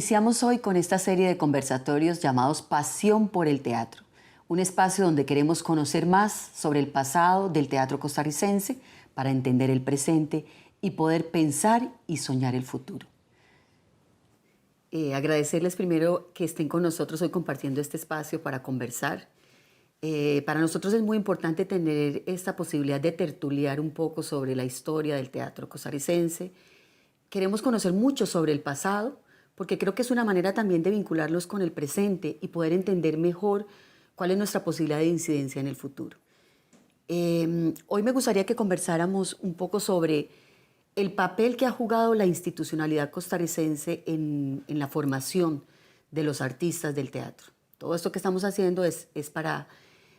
Iniciamos hoy con esta serie de conversatorios llamados Pasión por el Teatro, un espacio donde queremos conocer más sobre el pasado del teatro costarricense para entender el presente y poder pensar y soñar el futuro. Agradecerles primero que estén con nosotros hoy compartiendo este espacio para conversar. Para nosotros es muy importante tener esta posibilidad de tertuliar un poco sobre la historia del teatro costarricense. Queremos conocer mucho sobre el pasado, porque creo que es una manera también de vincularlos con el presente y poder entender mejor cuál es nuestra posibilidad de incidencia en el futuro. Hoy me gustaría que conversáramos un poco sobre el papel que ha jugado la institucionalidad costarricense en la formación de los artistas del teatro. Todo esto que estamos haciendo es para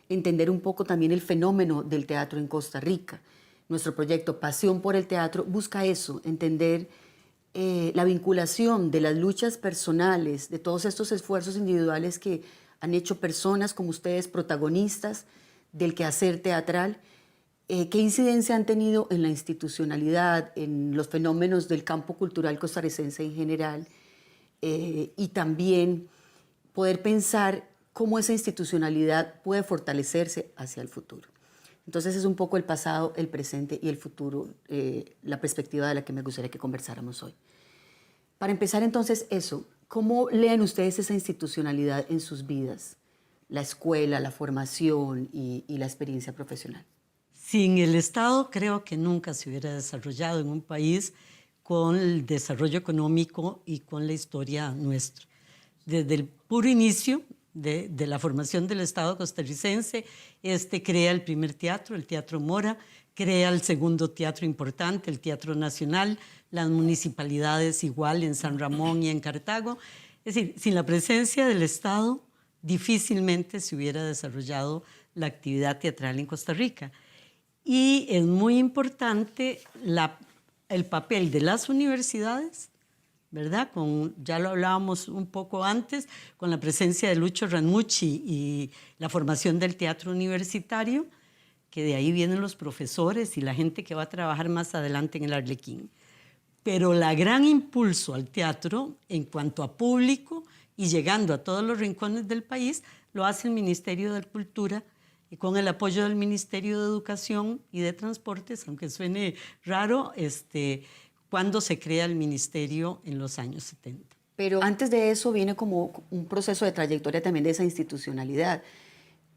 entender un poco también el fenómeno del teatro en Costa Rica. Nuestro proyecto Pasión por el Teatro busca eso, entender la vinculación de las luchas personales, de todos estos esfuerzos individuales que han hecho personas como ustedes, protagonistas del quehacer teatral, qué incidencia han tenido en la institucionalidad, en los fenómenos del campo cultural costarricense en general, y también poder pensar cómo esa institucionalidad puede fortalecerse hacia el futuro. Entonces es un poco el pasado, el presente y el futuro, la perspectiva de la que me gustaría que conversáramos hoy. Para empezar entonces eso, ¿cómo leen ustedes esa institucionalidad en sus vidas? La escuela, la formación y la experiencia profesional. Sin el Estado creo que nunca se hubiera desarrollado en un país con el desarrollo económico y con la historia nuestra. Desde el puro inicio de la formación del Estado costarricense, crea el primer teatro, el Teatro Mora, crea el segundo teatro importante, el Teatro Nacional, las municipalidades igual en San Ramón y en Cartago. Es decir, sin la presencia del Estado, difícilmente se hubiera desarrollado la actividad teatral en Costa Rica. Y es muy importante el papel de las universidades, ¿verdad? Ya lo hablábamos un poco antes, con la presencia de Lucho Ranucci y la formación del teatro universitario, que de ahí vienen los profesores y la gente que va a trabajar más adelante en el Arlequín. Pero la gran impulso al teatro en cuanto a público y llegando a todos los rincones del país lo hace el Ministerio de Cultura y con el apoyo del Ministerio de Educación y de Transportes, aunque suene raro, cuando se crea el ministerio en los años 70. Pero antes de eso viene como un proceso de trayectoria también de esa institucionalidad.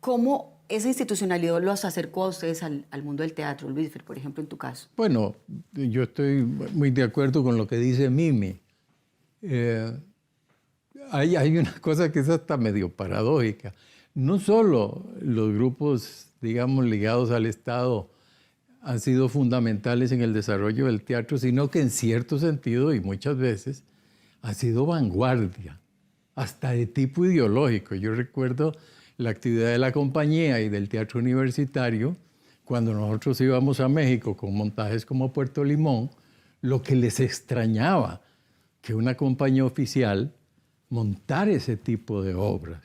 ¿Cómo esa institucionalidad los acercó a ustedes al mundo del teatro, Luis, por ejemplo, en tu caso? Bueno, yo estoy muy de acuerdo con lo que dice Mimi. Hay una cosa que es hasta medio paradójica. No solo los grupos, digamos, ligados al Estado han sido fundamentales en el desarrollo del teatro, sino que en cierto sentido y muchas veces han sido vanguardia, hasta de tipo ideológico. Yo recuerdo la actividad de la compañía y del teatro universitario, cuando nosotros íbamos a México con montajes como Puerto Limón, lo que les extrañaba que una compañía oficial montara ese tipo de obras.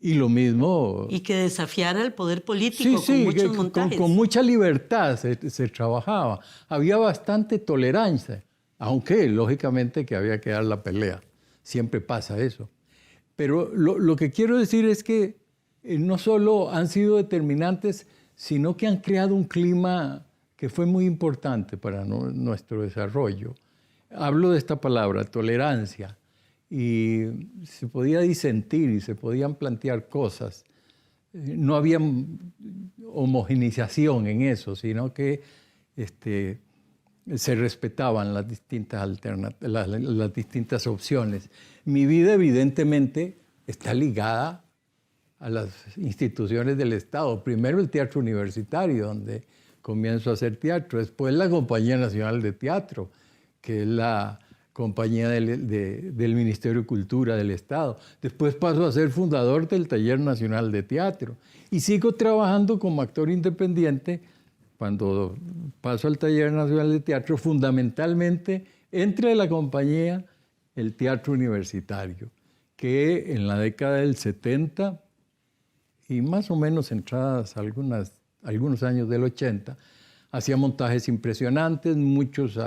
Y lo mismo... Y que desafiara el poder político con muchos montajes. Con mucha libertad se trabajaba. Había bastante tolerancia, aunque lógicamente que había que dar la pelea. Siempre pasa eso. Pero lo que quiero decir es que no solo han sido determinantes, sino que han creado un clima que fue muy importante para nuestro desarrollo. Hablo de esta palabra, tolerancia. Y se podía disentir y se podían plantear cosas. No había homogeneización en eso, sino que se respetaban las distintas opciones. Mi vida evidentemente está ligada a las instituciones del Estado. Primero el teatro universitario, donde comienzo a hacer teatro. Después la Compañía Nacional de Teatro, que es la compañía del Ministerio de Cultura del Estado. Después paso a ser fundador del Taller Nacional de Teatro. Y sigo trabajando como actor independiente. Cuando paso al Taller Nacional de Teatro, fundamentalmente entre la compañía el teatro universitario, que en la década del 70 y más o menos entradas algunos años del 80, hacía montajes impresionantes, muchos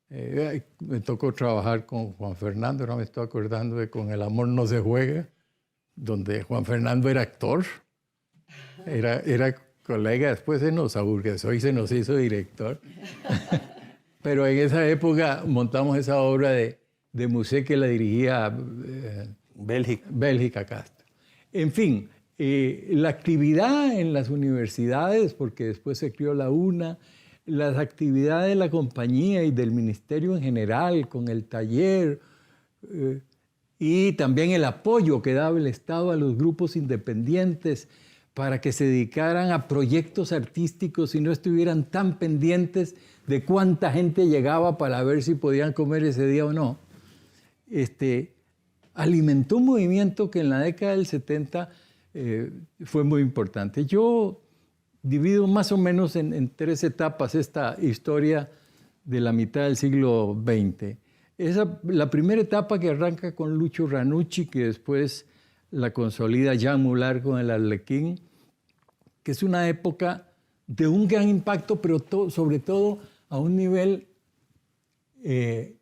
Me tocó trabajar con Juan Fernando, ahora me estoy acordando de Con el amor no se juega, donde Juan Fernando era actor, era colega, después se nos aburguesó y se nos hizo director. Pero en esa época montamos esa obra de museo que la dirigía Bélgica Castro. En fin, la actividad en las universidades, porque después se creó la UNA, las actividades de la compañía y del ministerio en general, con el taller, y también el apoyo que daba el Estado a los grupos independientes para que se dedicaran a proyectos artísticos y no estuvieran tan pendientes de cuánta gente llegaba para ver si podían comer ese día o no. Alimentó un movimiento que en la década del 70 fue muy importante. Yo divido más o menos en 3 etapas esta historia de la mitad del siglo XX. La primera etapa que arranca con Lucho Ranucci, que después la consolida Jean Moulin con el Arlequín, que es una época de un gran impacto, pero sobre todo a un nivel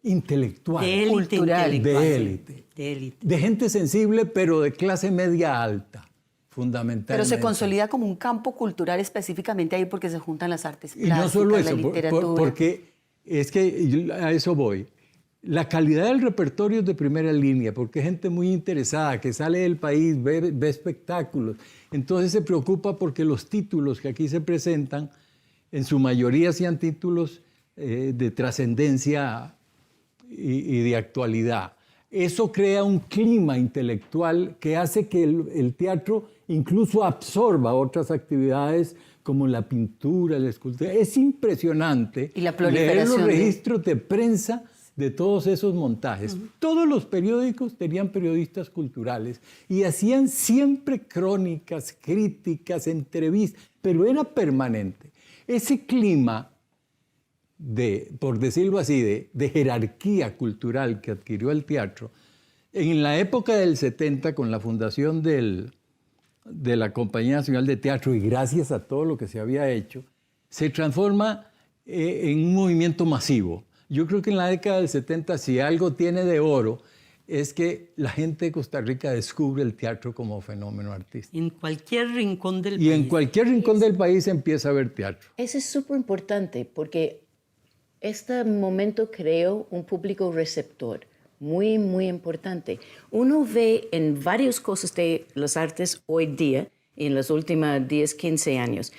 intelectual, cultural, de élite, de gente sensible, pero de clase media alta, fundamentalmente. Pero se consolida como un campo cultural específicamente ahí porque se juntan las artes plásticas, y no solo eso, la literatura. porque es que a eso voy. La calidad del repertorio es de primera línea, porque es gente muy interesada, que sale del país, ve espectáculos. Entonces se preocupa porque los títulos que aquí se presentan, en su mayoría sean títulos de trascendencia y de actualidad. Eso crea un clima intelectual que hace que el teatro incluso absorba otras actividades como la pintura, la escultura. Es impresionante y la leer los registros de prensa de todos esos montajes. Todos los periódicos tenían periodistas culturales y hacían siempre crónicas, críticas, entrevistas, pero era permanente. Ese clima por decirlo así, de jerarquía cultural que adquirió el teatro, en la época del 70, con la fundación de la Compañía Nacional de Teatro y gracias a todo lo que se había hecho, se transforma en un movimiento masivo. Yo creo que en la década del 70, si algo tiene de oro, es que la gente de Costa Rica descubre el teatro como fenómeno artístico. En cualquier rincón del país. Y en cualquier rincón del país empieza a haber teatro. Eso es súper importante porque este momento creó un público receptor muy, muy importante. Uno ve en varias cosas de las artes hoy día, en los últimos 10, 15 años,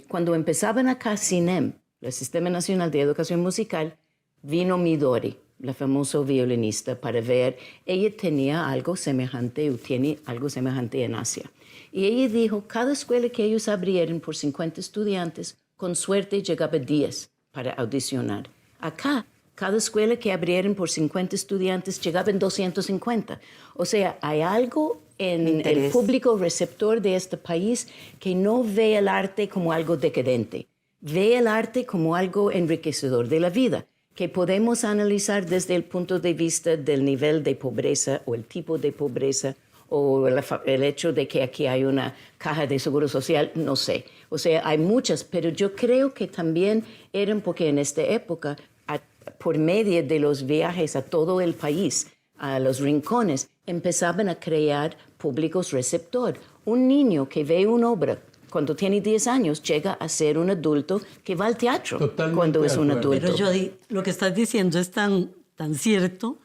cuando empezaban acá CINEM, el Sistema Nacional de Educación Musical, vino Midori, la famosa violinista, para ver, ella tenía algo semejante o tiene algo semejante en Asia. Y ella dijo, cada escuela que ellos abrieran por 50 estudiantes, con suerte llegaba 10 para audicionar. Acá, cada escuela que abrieran por 50 estudiantes, llegaban 250. O sea, hay algo en el público receptor de este país que no ve el arte como algo decadente, ve el arte como algo enriquecedor de la vida, que podemos analizar desde el punto de vista del nivel de pobreza o el tipo de pobreza o el hecho de que aquí hay una caja de seguro social, no sé. O sea, hay muchas, pero yo creo que también eran porque en esta época, por medio de los viajes a todo el país, a los rincones, empezaban a crear públicos receptor. Un niño que ve una obra cuando tiene 10 años, llega a ser un adulto que va al teatro. Totalmente cuando es un adulto. Pero Jody, lo que estás diciendo es tan cierto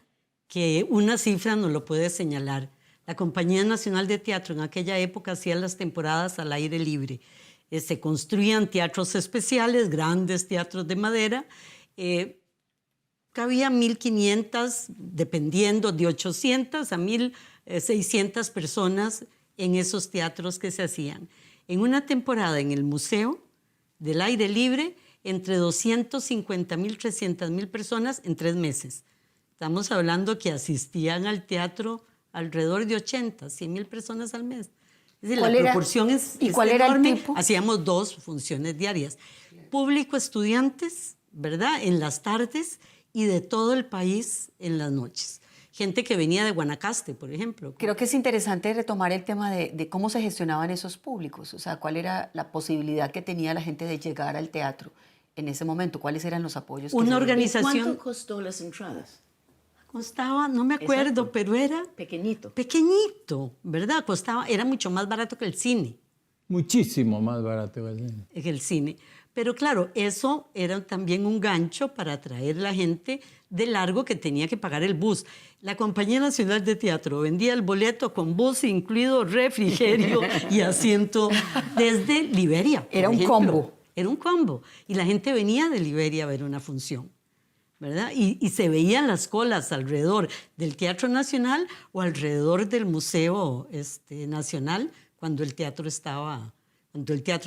que una cifra no lo puede señalar. La Compañía Nacional de Teatro en aquella época hacía las temporadas al aire libre. Se construían teatros especiales, grandes teatros de madera. Cabía 1.500, dependiendo, de 800 a 1.600 personas en esos teatros que se hacían. En una temporada en el Museo del Aire Libre, entre 250.000, 300.000 personas en 3 meses. Estamos hablando que asistían al teatro alrededor de 80, 100.000 personas al mes. Es decir, la proporción es ¿cuál era enorme. el tipo? Hacíamos 2 funciones diarias. Público, estudiantes, ¿verdad? En las tardes y de todo el país en las noches. Gente que venía de Guanacaste, por ejemplo. Creo que es interesante retomar el tema de cómo se gestionaban esos públicos, o sea, cuál era la posibilidad que tenía la gente de llegar al teatro en ese momento? ¿Cuáles eran los apoyos? Que Una se dieron? organización ¿Cuánto costó las entradas? costaba, no me acuerdo, Exacto. pero era Pequeñito. pequeñito, ¿verdad? Costaba, era mucho más barato que el cine. Muchísimo más barato que el cine. En el cine. Pero claro, eso era también un gancho para atraer la gente de largo que tenía que pagar el bus. La Compañía Nacional de Teatro vendía el boleto con bus incluido, refrigerio y asiento desde Liberia. por Era un ejemplo. combo. Era un combo. Y la gente venía de Liberia a ver una función, ¿verdad? Y se veían las colas alrededor del Teatro Nacional o alrededor del Museo Nacional cuando el teatro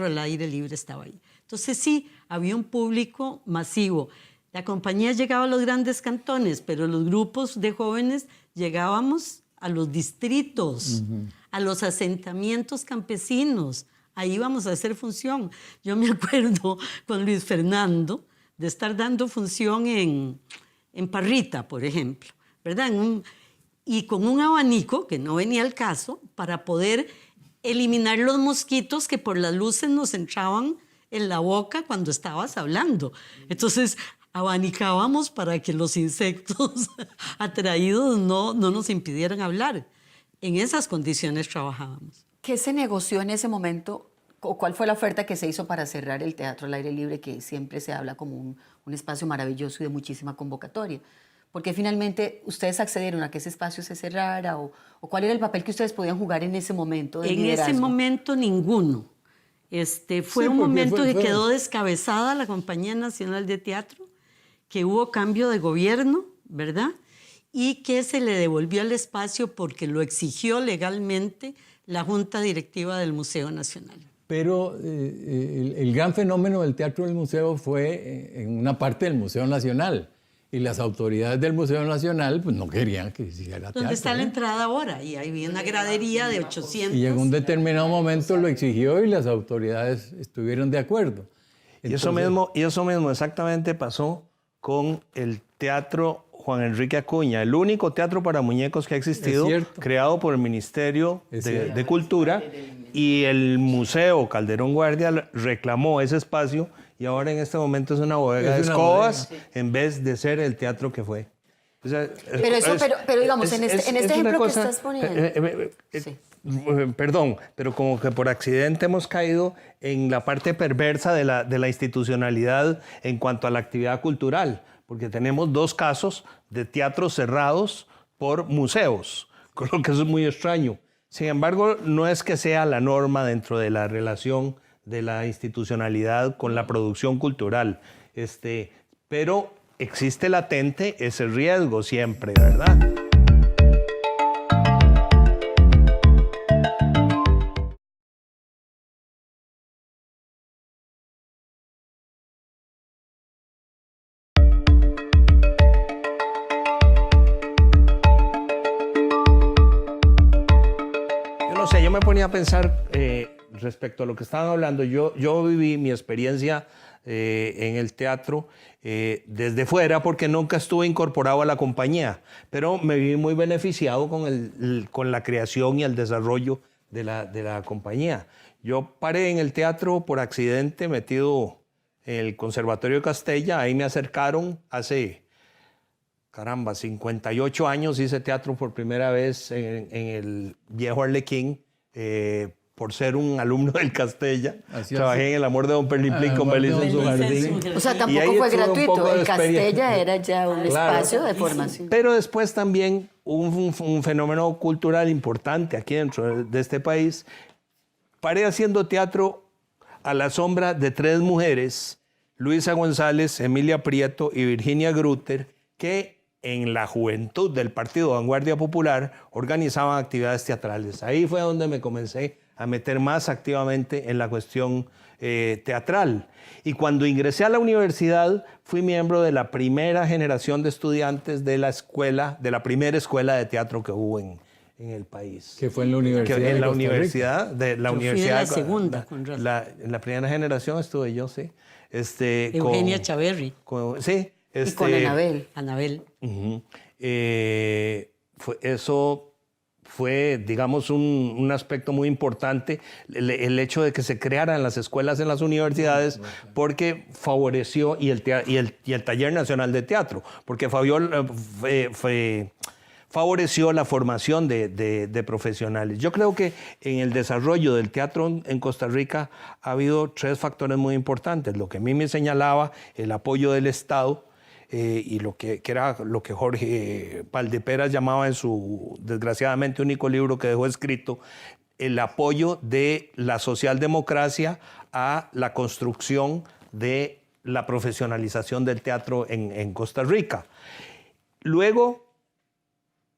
al aire libre estaba ahí. Entonces sí, había un público masivo. La compañía llegaba a los grandes cantones, pero los grupos de jóvenes llegábamos a los distritos, a los asentamientos campesinos. Ahí íbamos a hacer función. Yo me acuerdo con Luis Fernando de estar dando función en Parrita, por ejemplo, ¿verdad? Y con un abanico, que no venía al caso, para poder eliminar los mosquitos que por las luces nos entraban en la boca cuando estabas hablando. Entonces, abanicábamos para que los insectos atraídos no nos impidieran hablar. En esas condiciones trabajábamos. ¿Qué se negoció en ese momento? ¿O cuál fue la oferta que se hizo para cerrar el teatro al aire libre, que siempre se habla como un espacio maravilloso y de muchísima convocatoria? Porque finalmente ustedes accedieron a que ese espacio se cerrara, o cuál era el papel que ustedes podían jugar en ese momento de liderazgo. En ese momento ninguno. Fue Sí, un porque momento que fue- quedó descabezada la Compañía Nacional de Teatro, que hubo cambio de gobierno, ¿verdad? Y que se le devolvió el espacio porque lo exigió legalmente la Junta Directiva del Museo Nacional. Pero el gran fenómeno del Teatro del Museo fue en una parte del Museo Nacional. Y las autoridades del Museo Nacional pues, no querían que se hiciera teatro. ¿Dónde está la ¿eh? entrada ahora? Y ahí había una gradería de 800. Y en un determinado momento lo exigió y las autoridades estuvieron de acuerdo. Y eso mismo exactamente pasó con el Teatro Juan Enrique Acuña, el único teatro para muñecos que ha existido, Es cierto. creado por el Ministerio Es de cierto. Cultura, y el Museo Calderón Guardia reclamó ese espacio y ahora en este momento es una bodega de Es una escobas en vez de ser el teatro que fue. O sea, Pero digamos, en este una ejemplo cosa- que estás poniendo. Sí. Perdón, pero como que por accidente hemos caído en la parte perversa de la institucionalidad en cuanto a la actividad cultural, porque tenemos dos casos de teatros cerrados por museos, con lo que eso es muy extraño. Sin embargo, no es que sea la norma dentro de la relación de la institucionalidad con la producción cultural, pero existe latente ese riesgo siempre, ¿verdad? Yo no sé, yo me ponía a pensar respecto a lo que estaban hablando. Yo viví mi experiencia en el teatro desde fuera porque nunca estuve incorporado a la compañía, pero me vi muy beneficiado con la creación y el desarrollo de la compañía. Yo paré en el teatro por accidente, metido en el Conservatorio de Castella. Ahí me acercaron hace... Caramba, 58 años hice teatro por primera vez en el viejo Arlequín, por ser un alumno del Castella. Trabajé en El amor de Don Perlimplín con Belisa en su jardín. O sea, Y tampoco ahí fue tuve un poco gratuito. de El Castella experiencia. era ya un Claro. espacio de formación. Pero después también un fenómeno cultural importante aquí dentro de este país. Paré haciendo teatro a la sombra de tres mujeres, Luisa González, Emilia Prieto y Virginia Grutter, que en la juventud del Partido Vanguardia Popular organizaban actividades teatrales. Ahí fue donde me comencé a meter más activamente en la cuestión teatral. Y cuando ingresé a la universidad, fui miembro de la primera generación de estudiantes de la primera escuela de teatro que hubo en el país. Que fue en la Universidad de En la Costa Rica. universidad de la Yo fui de universidad. la segunda, con razón. En la primera generación estuve yo, sí. Eugenia Chaverri. Sí. Y con Anabel. Anabel. Eso fue, digamos, un aspecto muy importante el hecho de que se crearan las escuelas en las universidades, porque favoreció, y el Taller Nacional de Teatro, porque favoreció la formación de profesionales. Yo creo que en el desarrollo del teatro en Costa Rica ha habido 3 factores muy importantes. Lo que a mí me señalaba, el apoyo del Estado, y lo que era lo que Jorge Valdeperas llamaba en su desgraciadamente único libro que dejó escrito, el apoyo de la socialdemocracia a la construcción de la profesionalización del teatro en Costa Rica. Luego,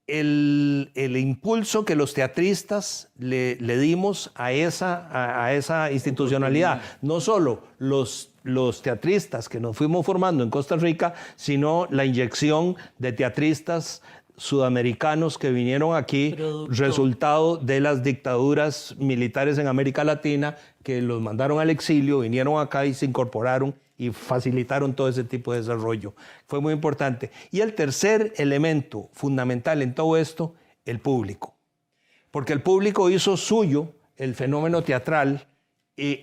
el impulso que los teatristas le dimos a esa institucionalidad. No solo los teatristas que nos fuimos formando en Costa Rica, sino la inyección de teatristas sudamericanos que vinieron aquí, resultado de las dictaduras militares en América Latina, que los mandaron al exilio, vinieron acá y se incorporaron y facilitaron todo ese tipo de desarrollo. Fue muy importante. Y el tercer elemento fundamental en todo esto, el público. Porque el público hizo suyo el fenómeno teatral,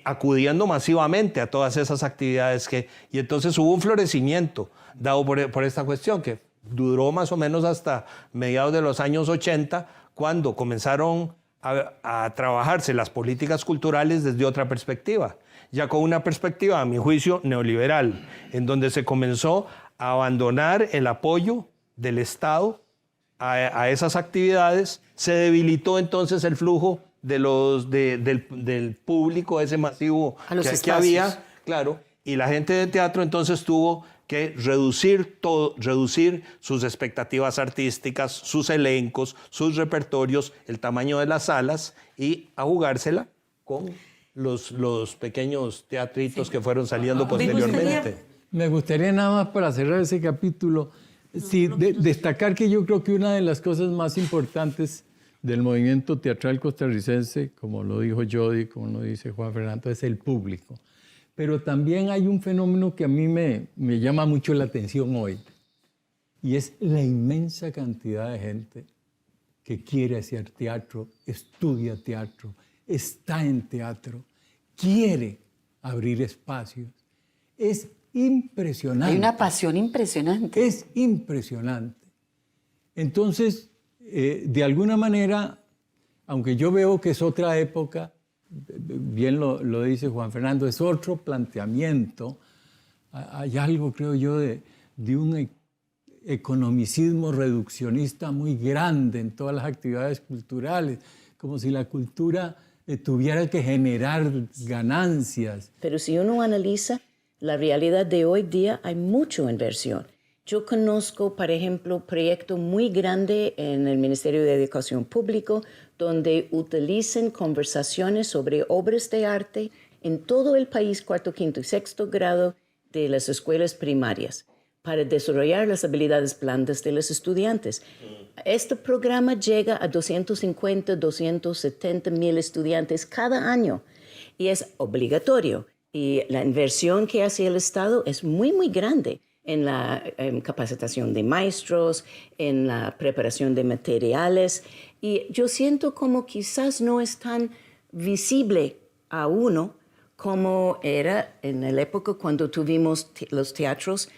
acudiendo masivamente a todas esas actividades y entonces hubo un florecimiento dado por esta cuestión que duró más o menos hasta mediados de los años 80, cuando comenzaron a trabajarse las políticas culturales desde otra perspectiva, ya con una perspectiva, a mi juicio, neoliberal, en donde se comenzó a abandonar el apoyo del Estado a esas actividades, se debilitó entonces el flujo del público, ese masivo que había, claro, y la gente de teatro entonces tuvo que reducir sus expectativas artísticas, sus elencos, sus repertorios, el tamaño de las salas y a jugársela con los pequeños teatritos que fueron saliendo posteriormente. Me gustaría nada más para cerrar ese capítulo, destacar que yo creo que una de las cosas más importantes del movimiento teatral costarricense, como lo dijo Jody, como lo dice Juan Fernando, es el público. Pero también hay un fenómeno que a mí me llama mucho la atención hoy, y es la inmensa cantidad de gente que quiere hacer teatro, estudia teatro, está en teatro, quiere abrir espacios. Es impresionante. Hay una pasión impresionante. Es impresionante. Entonces, de alguna manera, aunque yo veo que es otra época, bien lo dice Juan Fernando, es otro planteamiento, hay algo, creo yo, de un economicismo reduccionista muy grande en todas las actividades culturales, como si la cultura tuviera que generar ganancias. Pero si uno analiza la realidad de hoy día, hay mucha inversión. Yo conozco, por ejemplo, un proyecto muy grande en el Ministerio de Educación Pública, donde utilizan conversaciones sobre obras de arte en todo el país, 4º, 5º y 6º grado de las escuelas primarias, para desarrollar las habilidades blandas de los estudiantes. Este programa llega a 250, 270 mil estudiantes cada año y es obligatorio. Y la inversión que hace el Estado es muy, muy grande en la capacitación de maestros, en la preparación de materiales. Y yo siento como quizás no es tan visible a uno como era en la época cuando tuvimos los teatros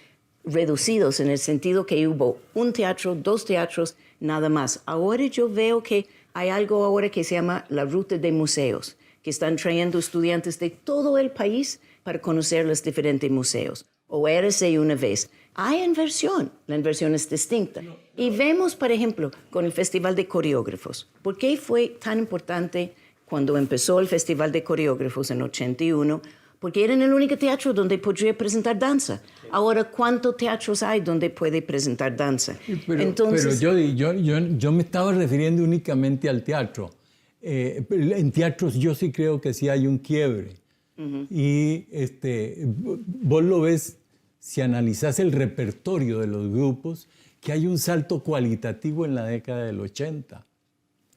reducidos, en el sentido que hubo un teatro, 2 teatros, nada más. Ahora yo veo que hay algo ahora que se llama la ruta de museos, que están trayendo estudiantes de todo el país para conocer los diferentes museos. O érase una vez. Hay inversión, la inversión es distinta. Y vemos, por ejemplo, con el Festival de Coreógrafos. ¿Por qué fue tan importante cuando empezó el Festival de Coreógrafos en 81? Porque era el único teatro donde podría presentar danza. Ahora, ¿cuántos teatros hay donde puede presentar danza? Pero yo me estaba refiriendo únicamente al teatro. En teatros yo sí creo que sí hay un quiebre. Y vos lo ves, si analizás el repertorio de los grupos, que hay un salto cualitativo en la década del 80.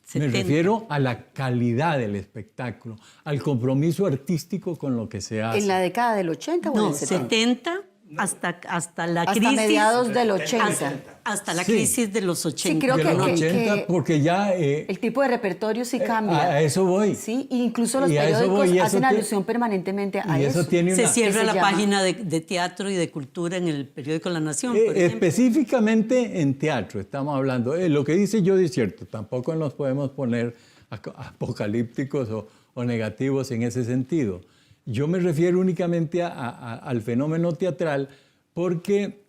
70. Me refiero a la calidad del espectáculo, al compromiso artístico con lo que se hace. ¿En la década del 80 o en el 70? hasta la Hasta crisis. mediados del 80. Hasta la Sí. crisis de los 80. Sí, creo De que, los 80, porque ya... el tipo de repertorio sí cambia. a eso voy. Sí, e incluso los Y a eso periódicos voy, y eso hacen tiene- alusión permanentemente a y eso tiene Se una... cierra ¿Qué la se llama? página de teatro y de cultura en el periódico La Nación, por ejemplo. Específicamente en teatro estamos hablando. Lo que dice Jody es cierto, tampoco nos podemos poner apocalípticos o negativos en ese sentido. Yo me refiero únicamente al fenómeno teatral porque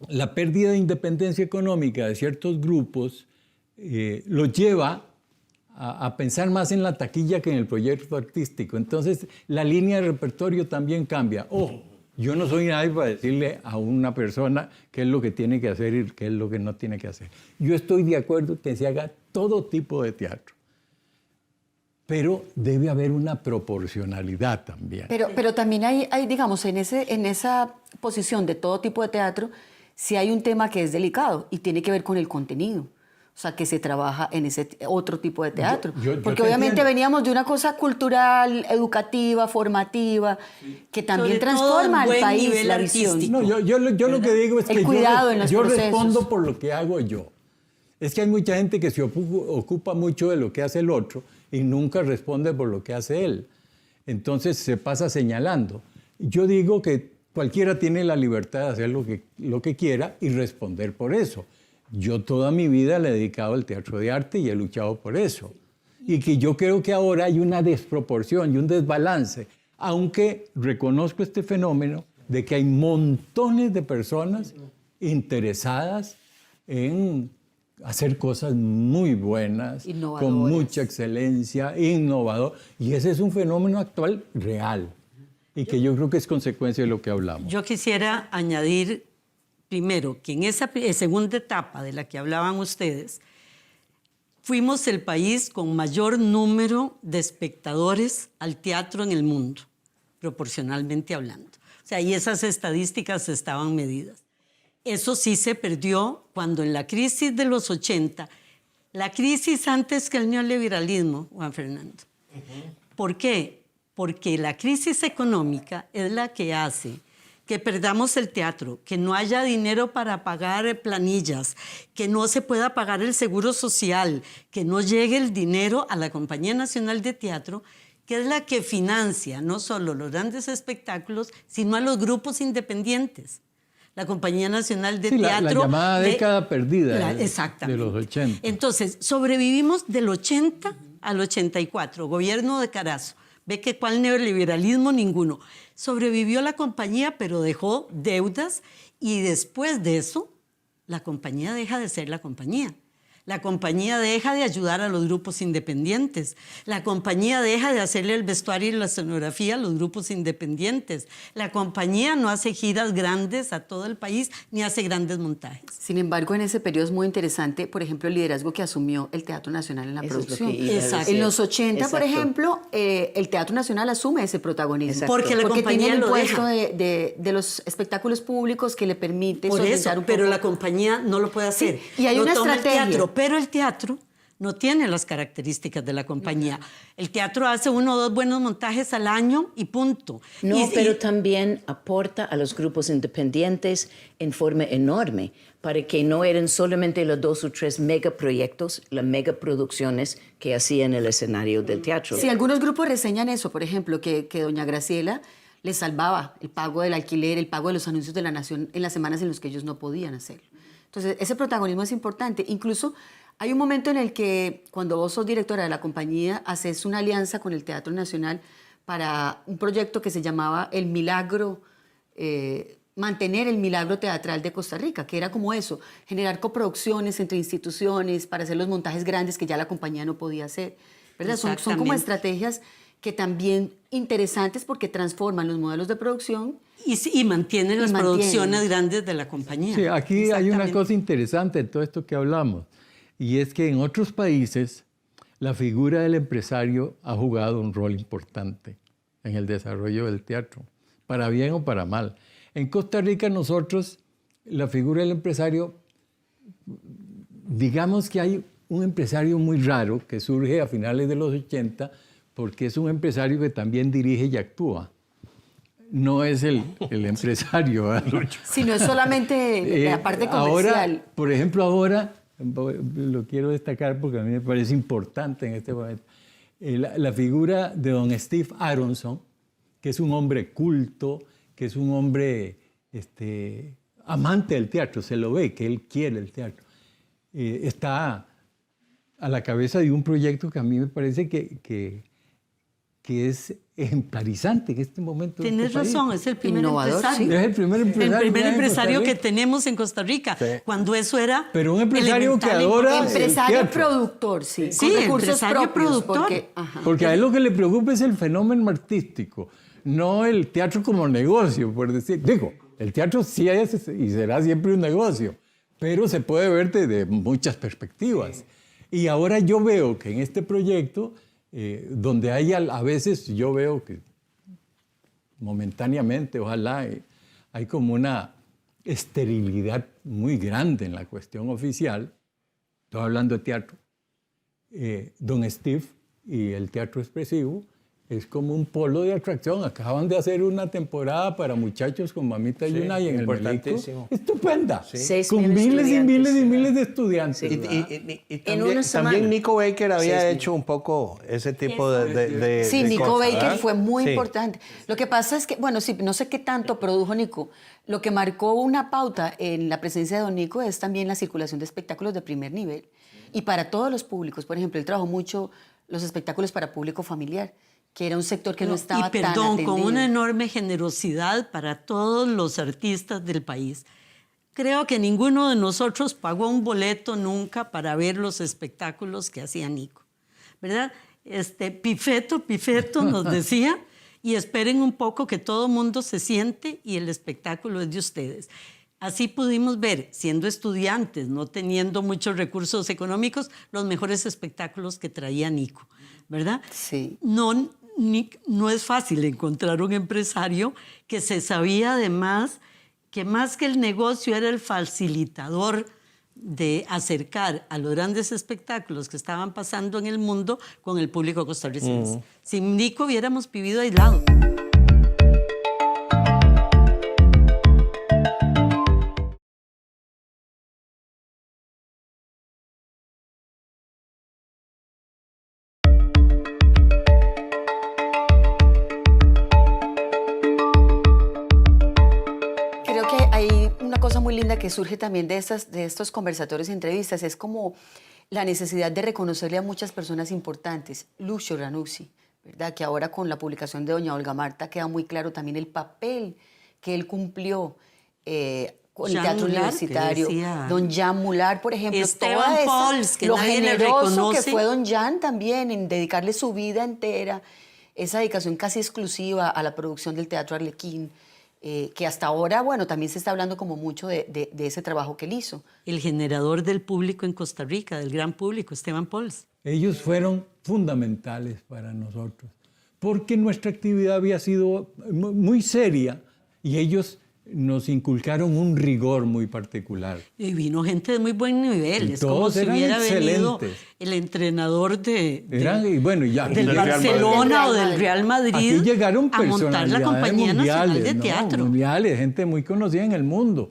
la pérdida de independencia económica de ciertos grupos los lleva a pensar más en la taquilla que en el proyecto artístico. Entonces, la línea de repertorio también cambia. Ojo, yo no soy nadie para decirle a una persona qué es lo que tiene que hacer y qué es lo que no tiene que hacer. Yo estoy de acuerdo que se haga todo tipo de teatro, pero debe haber una proporcionalidad también. Pero también hay, digamos, en esa posición de todo tipo de teatro, sí hay un tema que es delicado y tiene que ver con el contenido. O sea, que se trabaja en ese otro tipo de teatro. Yo Porque te obviamente entiendo. veníamos de una cosa cultural, educativa, formativa, que también Sobre todo transforma en al buen país nivel la visión. artístico. No, yo lo que digo es El que cuidado en los yo procesos. respondo por lo que hago yo. Es que hay mucha gente que se ocupa mucho de lo que hace el otro y nunca responde por lo que hace él. Entonces se pasa señalando. Yo digo que cualquiera tiene la libertad de hacer lo que quiera y responder por eso. Yo toda mi vida le he dedicado al teatro de arte y he luchado por eso. Y que yo creo que ahora hay una desproporción y un desbalance, aunque reconozco este fenómeno de que hay montones de personas interesadas en hacer cosas muy buenas, con Innovadoras. mucha excelencia, innovador. Y ese es un fenómeno actual real y que yo creo que es consecuencia de lo que hablamos. Yo quisiera añadir primero que en esa segunda etapa de la que hablaban ustedes, fuimos el país con mayor número de espectadores al teatro en el mundo, proporcionalmente hablando. O sea, y esas estadísticas estaban medidas. Eso sí se perdió cuando en la crisis de los 80, la crisis antes que el neoliberalismo, Juan Fernando. ¿Por qué? Porque la crisis económica es la que hace que perdamos el teatro, que no haya dinero para pagar planillas, que no se pueda pagar el seguro social, que no llegue el dinero a la Compañía Nacional de Teatro, que es la que financia no solo los grandes espectáculos, sino a los grupos independientes. La Compañía Nacional de Sí, la Teatro... llamada década perdida exactamente. de los 80. Entonces, sobrevivimos del 80 al 84, gobierno de Carazo. Ve que cuál neoliberalismo, ninguno. Sobrevivió la compañía, pero dejó deudas y después de eso, la compañía deja de ser la compañía. La compañía deja de ayudar a los grupos independientes. La compañía deja de hacerle el vestuario y la escenografía a los grupos independientes. La compañía no hace giras grandes a todo el país ni hace grandes montajes. Sin embargo, en ese periodo es muy interesante, por ejemplo, el liderazgo que asumió el Teatro Nacional en la Eso es lo producción. que iba a Exacto. En los 80, por Exacto. ejemplo, el Teatro Nacional asume ese protagonismo. Exacto. Porque la compañía tiene el lo impuesto deja. de los espectáculos públicos que le permite Por solventar eso, un pero poco. la compañía no lo puede hacer. Sí, y hay Lo una toma estrategia. El teatro, pero el teatro no tiene las características de la compañía. El teatro hace 1 o 2 buenos montajes al año y punto. No, pero también aporta a los grupos independientes en forma enorme, para que no eran solamente los 2 o 3 megaproyectos, las megaproducciones que hacían el escenario del teatro. Sí, algunos grupos reseñan eso, por ejemplo, que doña Graciela les salvaba el pago del alquiler, el pago de los anuncios de La Nación en las semanas en las que ellos no podían hacerlo. Entonces, ese protagonismo es importante. Incluso hay un momento en el que, cuando vos sos directora de la compañía, haces una alianza con el Teatro Nacional para un proyecto que se llamaba El Milagro, mantener el milagro teatral de Costa Rica, que era como eso, generar coproducciones entre instituciones para hacer los montajes grandes que ya la compañía no podía hacer. ¿Verdad? Son como Exactamente. estrategias que también interesantes porque transforman los modelos de producción. Y mantienen las mantienen. producciones grandes de la compañía. Sí, aquí hay una Exactamente. cosa interesante en todo esto que hablamos, y es que en otros países la figura del empresario ha jugado un rol importante en el desarrollo del teatro, para bien o para mal. En Costa Rica nosotros, la figura del empresario, digamos que hay un empresario muy raro que surge a finales de los 80, porque es un empresario que también dirige y actúa. no es el empresario, ¿verdad, Lucho? Si no es solamente la parte comercial. Ahora, por ejemplo, ahora, lo quiero destacar porque a mí me parece importante en este momento, la figura de don Steve Aronson, que es un hombre culto, que es un hombre amante del teatro, se lo ve, que él quiere el teatro. Está a la cabeza de un proyecto que a mí me parece que es ejemplarizante en este momento. Tienes razón, es el primer Innovador, empresario. sí. Es el primer empresario. El primer en Costa empresario Rica. que tenemos en Costa Rica, Sí. cuando eso era Pero un empresario que elemental en adora Costa Rica. Empresario teatro. productor, sí. Sí, con recursos empresario propios, productor. Porque a él lo que le preocupa es el fenómeno artístico, no el teatro como negocio, por decir. Digo, el teatro sí es y será siempre un negocio, pero se puede ver desde muchas perspectivas. Y ahora yo veo que en este proyecto, donde hay a veces, yo veo que momentáneamente, ojalá, hay como una esterilidad muy grande en la cuestión oficial. Estoy hablando de teatro. Don Steve y el teatro expresivo es como un polo de atracción. Acaban de hacer una temporada para muchachos con Mamita Sí, Yuna y en el Melico. importantísimo. Estupenda. Sí. 6,000 Con miles y estudiantes. miles y miles de estudiantes. Y En también, una semana. también Nico Baker había 6,000. hecho un poco ese tipo de Sí, de Nico cosas, Baker ¿verdad? fue muy Sí. importante. Lo que pasa es que, bueno, sí, no sé qué tanto produjo Nico. Lo que marcó una pauta en la presencia de don Nico es también la circulación de espectáculos de primer nivel. Y para todos los públicos. Por ejemplo, él trabajó mucho los espectáculos para público familiar, que era un sector que no estaba y tan perdón, atendido. con una enorme generosidad para todos los artistas del país. Creo que ninguno de nosotros pagó un boleto nunca para ver los espectáculos que hacía Nico, ¿verdad? Pifeto nos decía, y esperen un poco que todo mundo se siente y el espectáculo es de ustedes. Así pudimos ver, siendo estudiantes, no teniendo muchos recursos económicos, los mejores espectáculos que traía Nico, ¿verdad? Sí. No es fácil encontrar un empresario que se sabía además que más que el negocio era el facilitador de acercar a los grandes espectáculos que estaban pasando en el mundo con el público costarricense. Sin Nico hubiéramos vivido aislados. Creo que hay una cosa muy linda que surge también de estos conversatorios y entrevistas, es como la necesidad de reconocerle a muchas personas importantes. Lucio Ranucci, ¿verdad? Que ahora con la publicación de doña Olga Marta queda muy claro también el papel que él cumplió con el Jean teatro Moulart, universitario. que decía- Don Jean Moulart, por ejemplo. Esteban toda esa- Pauls, que lo nadie le generoso reconoce. que fue don Jean también en dedicarle su vida entera, esa dedicación casi exclusiva a la producción del Teatro Arlequín. Que hasta ahora, bueno, también se está hablando como mucho de ese trabajo que él hizo. El generador del público en Costa Rica, del gran público, Esteban Pauls. Ellos fueron fundamentales para nosotros, porque nuestra actividad había sido muy seria y ellos nos inculcaron un rigor muy particular. Y vino gente de muy buen nivel. Y Es como todos si eran hubiera venido excelentes. el entrenador Y bueno, ya del Real Madrid. Barcelona o Del del Real Madrid aquí llegaron a montar la personalidades Compañía Nacional de mundiales, Teatro. mundiales, gente muy conocida en el mundo.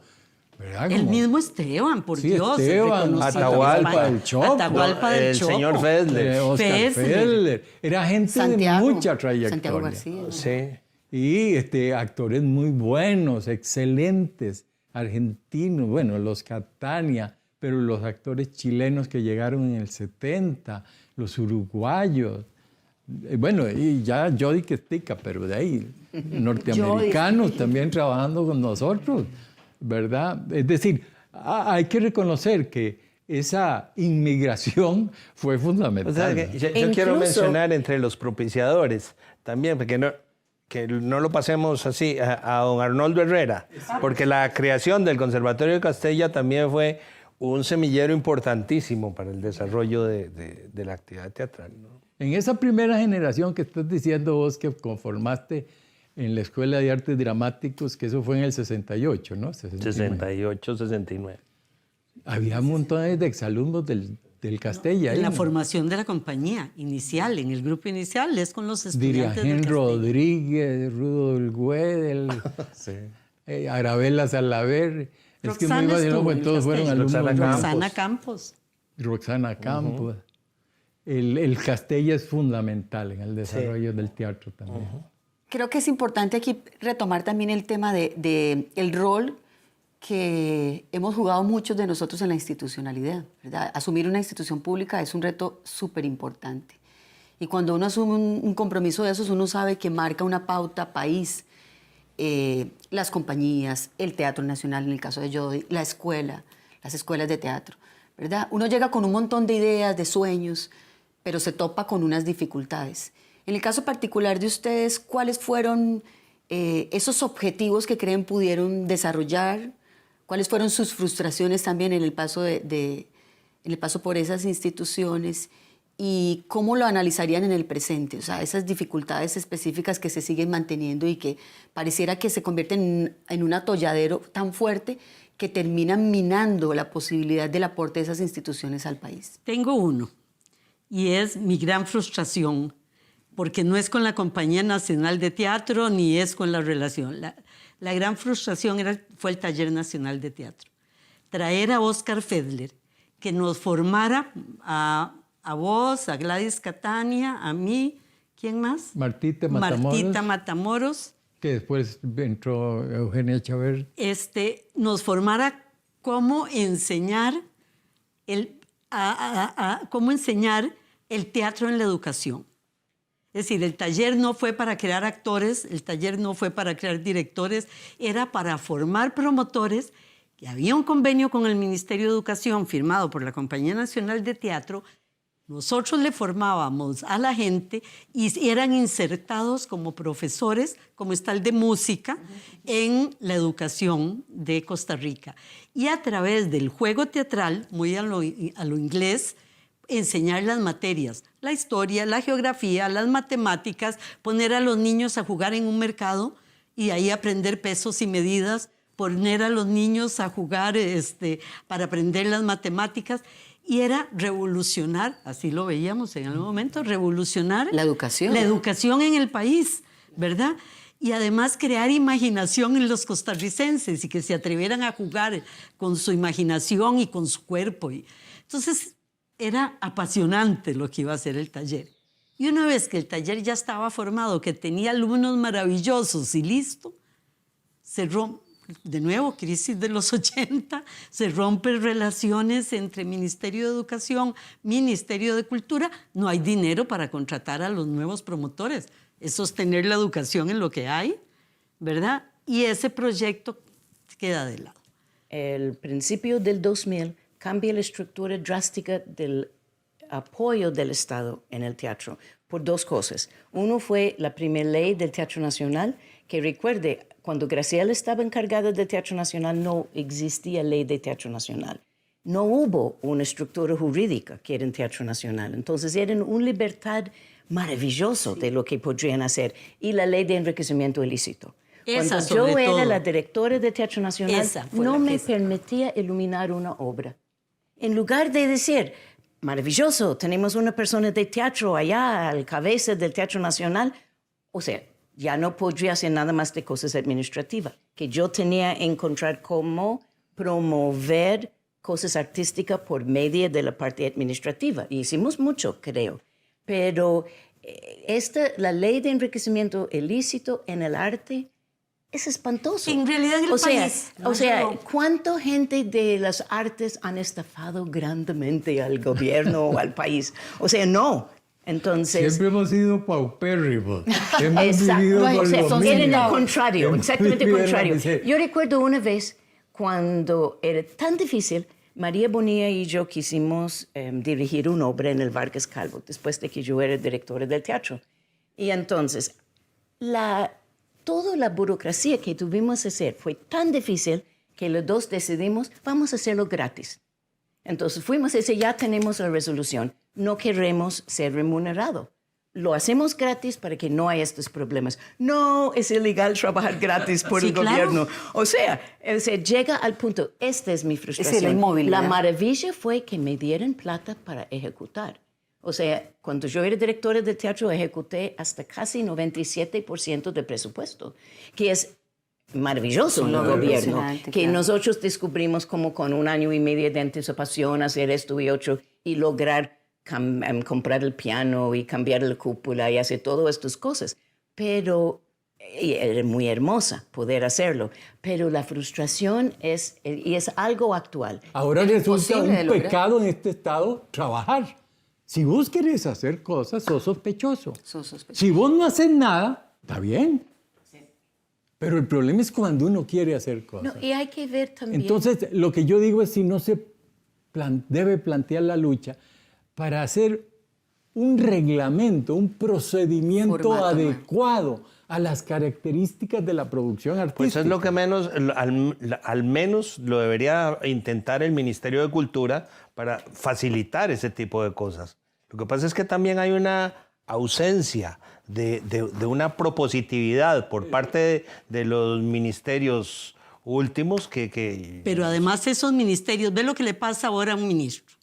¿verdad? El Como- mismo Esteban, por Sí, Dios. Esteban, reconocido Atahualpa en España. del Chopo. Atahualpa del El Chopo. señor Fedler. Oscar Fessler. Fedler. Era gente Santiago, de mucha trayectoria. Santiago García. Sí. Y actores muy buenos, excelentes, argentinos, bueno, los Catania, pero los actores chilenos que llegaron en el 70, los uruguayos, bueno, y ya Jody Questica, pero de ahí, norteamericanos también trabajando con nosotros, ¿verdad? Es decir, hay que reconocer que esa inmigración fue fundamental. O sea, que yo E quiero incluso- mencionar entre los propiciadores también, porque que no lo pasemos así, a don Arnoldo Herrera, porque la creación del Conservatorio de Castella también fue un semillero importantísimo para el desarrollo de la actividad teatral, ¿no? En esa primera generación que estás diciendo vos que conformaste en la Escuela de Artes Dramáticos, que eso fue en el 68, ¿no? 69. 68, 69. Había montones de exalumnos del del Castella. En la ahí. formación de la compañía inicial, en el grupo inicial, es con los estudiantes del Diriagén Castella. Rodríguez, Rudolf Güedel, Arabella Salaver. Es que Roxana muy estuvo bueno, en el todos fueron Castella. alumnos. Roxana míos. Roxana Campos. Roxana Campos. El Castella es fundamental en el desarrollo del teatro también. Creo que es importante aquí retomar también el tema de el rol que hemos jugado muchos de nosotros en la institucionalidad, ¿verdad? Asumir una institución pública es un reto súper importante. Y cuando uno asume un compromiso de esos, uno sabe que marca una pauta país. Las compañías, el Teatro Nacional, en el caso de Jody, la escuela, las escuelas de teatro, ¿verdad? Uno llega con un montón de ideas, de sueños, pero se topa con unas dificultades. En el caso particular de ustedes, ¿cuáles fueron esos objetivos que creen pudieron desarrollar? ¿Cuáles fueron sus frustraciones también en el paso, en el paso por esas instituciones? ¿Y cómo lo analizarían en el presente? O sea, esas dificultades específicas que se siguen manteniendo y que pareciera que se convierten en un atolladero tan fuerte que terminan minando la posibilidad del aporte de esas instituciones al país. Tengo uno, y es mi gran frustración, porque no es con la Compañía Nacional de Teatro ni es con la relación. La gran frustración fue el Taller Nacional de Teatro. Traer a Oscar Fedler, que nos formara a vos, a Gladys Catania, a mí, ¿quién más? Martita Matamoros. Martita Matamoros. Que después entró Eugenia Chávez. Nos formara cómo enseñar cómo enseñar el teatro en la educación. Es decir, el taller no fue para crear actores, el taller no fue para crear directores, era para formar promotores. Y había un convenio con el Ministerio de Educación firmado por la Compañía Nacional de Teatro. Nosotros le formábamos a la gente y eran insertados como profesores, como está el de música, en la educación de Costa Rica. Y a través del juego teatral, muy a lo inglés, enseñar las materias, la historia, la geografía, las matemáticas, poner a los niños a jugar en un mercado y ahí aprender pesos y medidas, poner a los niños a jugar para aprender las matemáticas. Y era revolucionar, así lo veíamos en algún momento, revolucionar la educación. La educación en el país, ¿verdad? Y además crear imaginación en los costarricenses y que se atrevieran a jugar con su imaginación y con su cuerpo. Entonces, era apasionante lo que iba a hacer el taller. Y una vez que el taller ya estaba formado, que tenía alumnos maravillosos y listo, de nuevo, crisis de los 80, se rompen relaciones entre Ministerio de Educación, Ministerio de Cultura, no hay dinero para contratar a los nuevos promotores, es sostener la educación en lo que hay, ¿verdad? Y ese proyecto queda de lado. El principio del 2000 cambia la estructura drástica del apoyo del Estado en el teatro por dos cosas. Uno fue la primera ley del Teatro Nacional, que recuerde, cuando Graciela estaba encargada del Teatro Nacional no existía ley de Teatro Nacional. No hubo una estructura jurídica que era en Teatro Nacional. Entonces eran una libertad maravillosa de lo que podrían hacer. Y la ley de enriquecimiento ilícito. Esa, Cuando yo era todo. la directora de Teatro Nacional, no me permitía iluminar una obra. En lugar de decir, maravilloso, tenemos una persona de teatro allá, al cabeza del Teatro Nacional, o sea, ya no podría hacer nada más de cosas administrativas, que yo tenía que encontrar cómo promover cosas artísticas por medio de la parte administrativa. Y hicimos mucho, creo. Pero la ley de enriquecimiento ilícito en el arte es espantoso. En realidad en el país. O sea, ¿cuánta gente de las artes han estafado grandemente al gobierno o al país? O sea, no. Entonces, siempre hemos sido paupérrimos. Hemos vivido no, con lo era mismo. el contrario, exactamente el contrario. Miseria. Yo recuerdo una vez cuando era tan difícil, María Bonilla y yo quisimos dirigir una obra en el Vargas Calvo, después de que yo era directora del teatro. Y entonces, toda la burocracia que tuvimos que hacer fue tan difícil que los dos decidimos, vamos a hacerlo gratis. Entonces fuimos a decir, ya tenemos la resolución, no queremos ser remunerados. lo hacemos gratis para que no haya estos problemas. No, es ilegal trabajar gratis por Sí, el claro. gobierno. O sea, llega al punto, esta es mi frustración. la inmovilidad. La maravilla fue que me dieran plata para ejecutar. O sea, cuando yo era directora de teatro, ejecuté hasta casi 97% del presupuesto, que es maravilloso en el gobierno, Impresionante, que claro. nosotros descubrimos como con 1 año y medio de anticipación hacer esto y otro y lograr comprar el piano y cambiar la cúpula y hacer todas estas cosas. Pero y era muy hermosa poder hacerlo, pero la frustración es algo actual. Ahora Es resulta imposible de un lograr. pecado en este estado trabajar. Si vos querés hacer cosas, sos sospechoso. Sos sospechoso. Si vos no haces nada, está bien. Pero el problema es cuando uno quiere hacer cosas. No, y hay que ver también... Entonces, lo que yo digo es si no se debe plantear la lucha para hacer un reglamento, un procedimiento Formato, adecuado a las características de la producción artística. Pues es lo que menos, al menos lo debería intentar el Ministerio de Cultura para facilitar ese tipo de cosas. Lo que pasa es que también hay una ausencia de una propositividad por parte de los ministerios últimos que... Pero además esos ministerios, ve lo que le pasa ahora a un ministro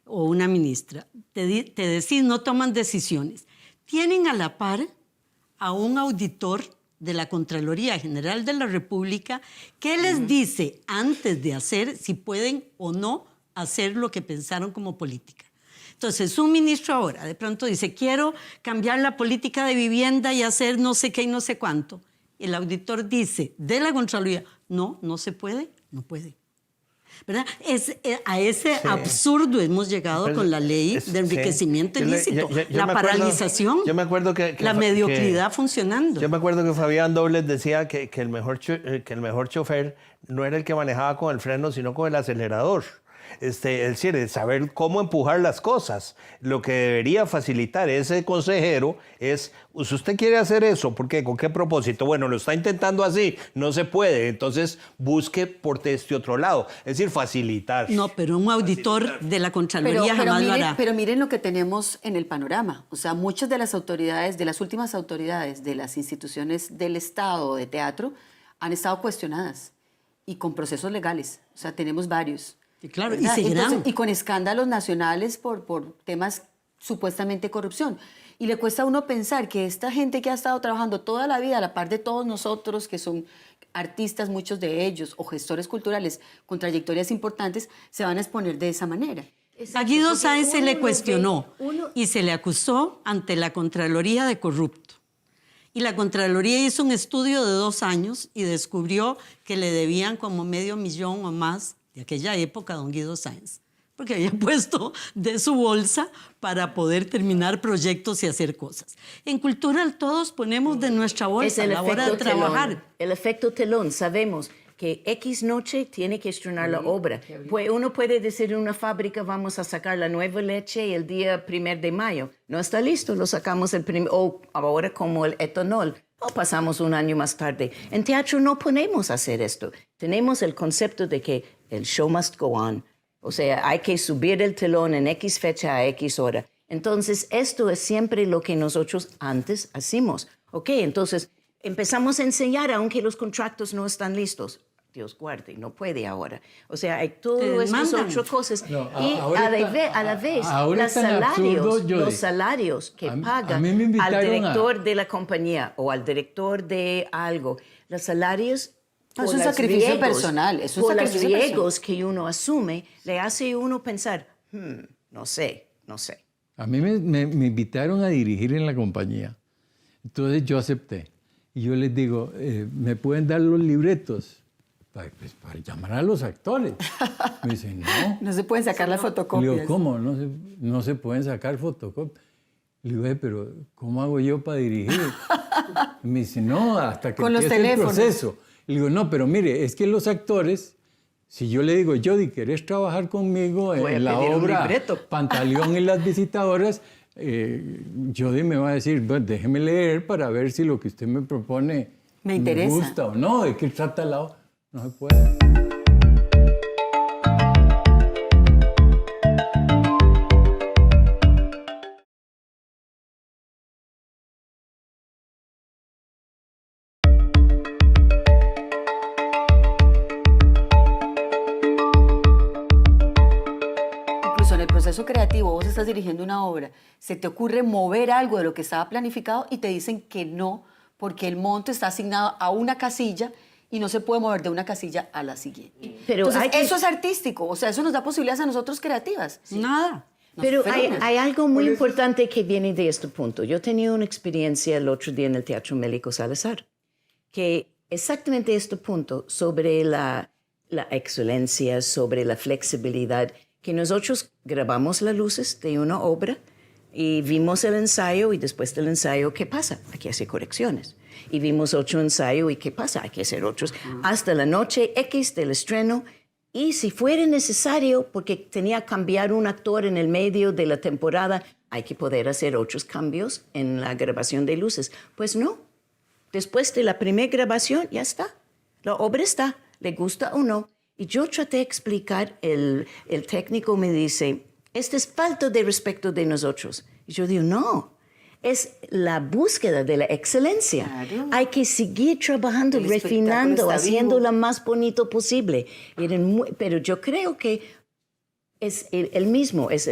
o una ministra. Te decís, no toman decisiones. Tienen a la par a un auditor de la Contraloría General de la República que les dice antes de hacer si pueden o no hacer lo que pensaron como política. Entonces, un ministro ahora de pronto dice, quiero cambiar la política de vivienda y hacer no sé qué y no sé cuánto. El auditor dice de la Contraloría, no, no se puede, no puede. ¿Verdad? A ese absurdo hemos llegado Pues, con la ley de enriquecimiento Sí. ilícito. Yo La me acuerdo- paralización, yo me acuerdo que la mediocridad funcionando. Yo me acuerdo que Fabián Dobles decía que el mejor chofer no era el que manejaba con el freno, sino con el acelerador. Es decir, el saber cómo empujar las cosas. Lo que debería facilitar ese consejero es, si usted quiere hacer eso, ¿por qué? ¿Con qué propósito? Bueno, lo está intentando así, no se puede, entonces busque por este otro lado. Es decir, facilitar. No, pero un auditor de la Contraloría jamás lo hará. Pero miren lo que tenemos en el panorama. O sea, muchas de las autoridades, de las últimas autoridades de las instituciones del Estado de teatro han estado cuestionadas y con procesos legales. O sea, tenemos varios. Y claro, y ¿Verdad? seguirán. Entonces, y con escándalos nacionales por temas supuestamente corrupción. Y le cuesta a uno pensar que esta gente que ha estado trabajando toda la vida a la par de todos nosotros, que son artistas, muchos de ellos, o gestores culturales con trayectorias importantes, se van a exponer de esa manera. A Guido Sáenz se le uno cuestionó ve- uno- y se le acusó ante la Contraloría de corrupto. Y la Contraloría hizo un estudio de 2 años y descubrió que le debían como $500,000 o más de aquella época a don Guido Sáenz, porque había puesto de su bolsa para poder terminar proyectos y hacer cosas. En Cultural todos ponemos de nuestra Es bolsa a el la hora de efecto telón. trabajar. El efecto telón. Sabemos que X noche tiene que estrenar la obra. Pues uno puede decir en una fábrica vamos a sacar la nueva leche el día 1 de mayo. No está listo, lo sacamos o ahora como el etanol. O pasamos 1 año más tarde. En teatro no podemos hacer esto. Tenemos el concepto de que el show must go on. O sea, hay que subir el telón en X fecha a X hora. Entonces, esto es siempre lo que nosotros antes hacíamos. Ok, entonces empezamos a enseñar aunque los contratos no están listos. Dios guarde, no puede ahora. O sea, hay Te todo estas demandan. otras cosas. No, y ahora a la vez, ahora los es tan absurdo, Jody. los salarios que A mí pagan me al invitaron director de la compañía o al director de algo, los salarios... No, es por un los sacrificio personal, es un por los sacrificio personal. riesgos que uno asume, le hace a uno pensar, no sé. A mí me invitaron a dirigir en la compañía. Entonces yo acepté. Y yo les digo, ¿me pueden dar los libretos? Para llamar a los actores. Me dicen, no. No se pueden sacar las Le fotocopias. digo, ¿cómo? No se pueden sacar fotocopias. Le digo, pero ¿cómo hago yo para dirigir? Y me dice, no, hasta que Con los empiece el teléfonos. proceso. Le digo, no, pero mire, es que los actores, si yo le digo, Jody, ¿querés trabajar conmigo Voy a en la pedir un obra libreto. Pantaleón y las visitadoras? Jody me va a decir, bueno, déjeme leer para ver si lo que usted me propone Me interesa. gusta o no, de qué trata la obra. No se puede. proceso creativo, vos estás dirigiendo una obra, se te ocurre mover algo de lo que estaba planificado y te dicen que no, porque el monto está asignado a una casilla y no se puede mover de una casilla a la siguiente. Pero Entonces, hay que- eso es artístico, o sea, eso nos da posibilidades a nosotros creativas. Nada. Pero fenómenos. hay algo muy importante que viene de este punto. Yo tenía una experiencia el otro día en el Teatro Mélico Salazar, que exactamente este punto sobre la excelencia, sobre la flexibilidad, que nosotros grabamos las luces de una obra y vimos el ensayo y después del ensayo, ¿qué pasa? Hay que hacer correcciones. Y vimos otro ensayo y ¿qué pasa? Hay que hacer otros. Hasta la noche X del estreno. Y si fuera necesario, porque tenía que cambiar un actor en el medio de la temporada, hay que poder hacer otros cambios en la grabación de luces. Pues no. Después de la primera grabación, ya está. La obra está, le gusta o no. Y yo traté de explicar, el técnico me dice, esto es falta de respeto de nosotros. Y yo digo, no. Es la búsqueda de la excelencia. Claro. Hay que seguir trabajando, El espectáculo refinando, está haciendo vivo. lo más bonito posible. Pero yo creo que es el mismo, es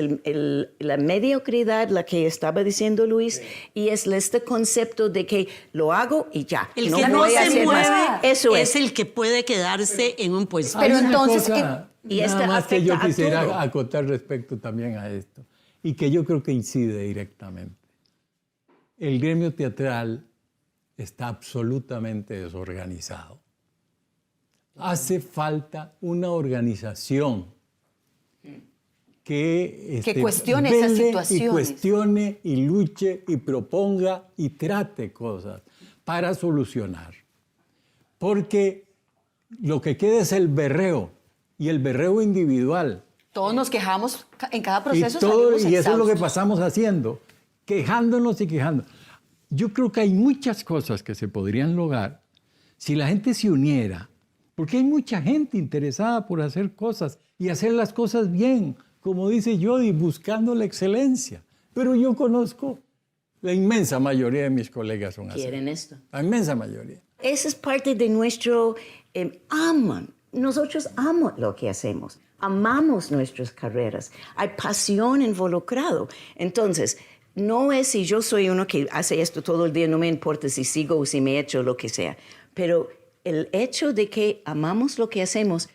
la mediocridad, la que estaba diciendo Luis, y es este concepto de que lo hago y ya. El que voy no a se hacer mueve más. Eso es el que puede quedarse en un puesto. Pero Hay una entonces, cosa, y nada este más que yo afecta a quisiera todo. acotar respecto también a esto, y que yo creo que incide directamente. El gremio teatral está absolutamente desorganizado. Hace falta una organización que cuestione esas vele situaciones. y cuestione y luche y proponga y trate cosas para solucionar. Porque lo que queda es el berreo, y el berreo individual. todos nos quejamos en cada Y, proceso. todo, salimos y eso es lo que exhaustos. pasamos haciendo, quejándonos y quejando. Yo creo que hay muchas cosas que se podrían lograr si la gente se uniera, porque hay mucha gente interesada por hacer cosas y hacer las cosas bien, como dice Jody, buscando la excelencia. Pero yo conozco, la inmensa mayoría de mis colegas son así. Quieren esto. La inmensa mayoría. Esa es parte de nuestro... aman. Nosotros amamos lo que hacemos. Amamos nuestras carreras. Hay pasión involucrado. Entonces, no es si yo soy uno que hace esto todo el día, no me importa si sigo o si me echo lo que sea. Pero el hecho de que amamos lo que hacemos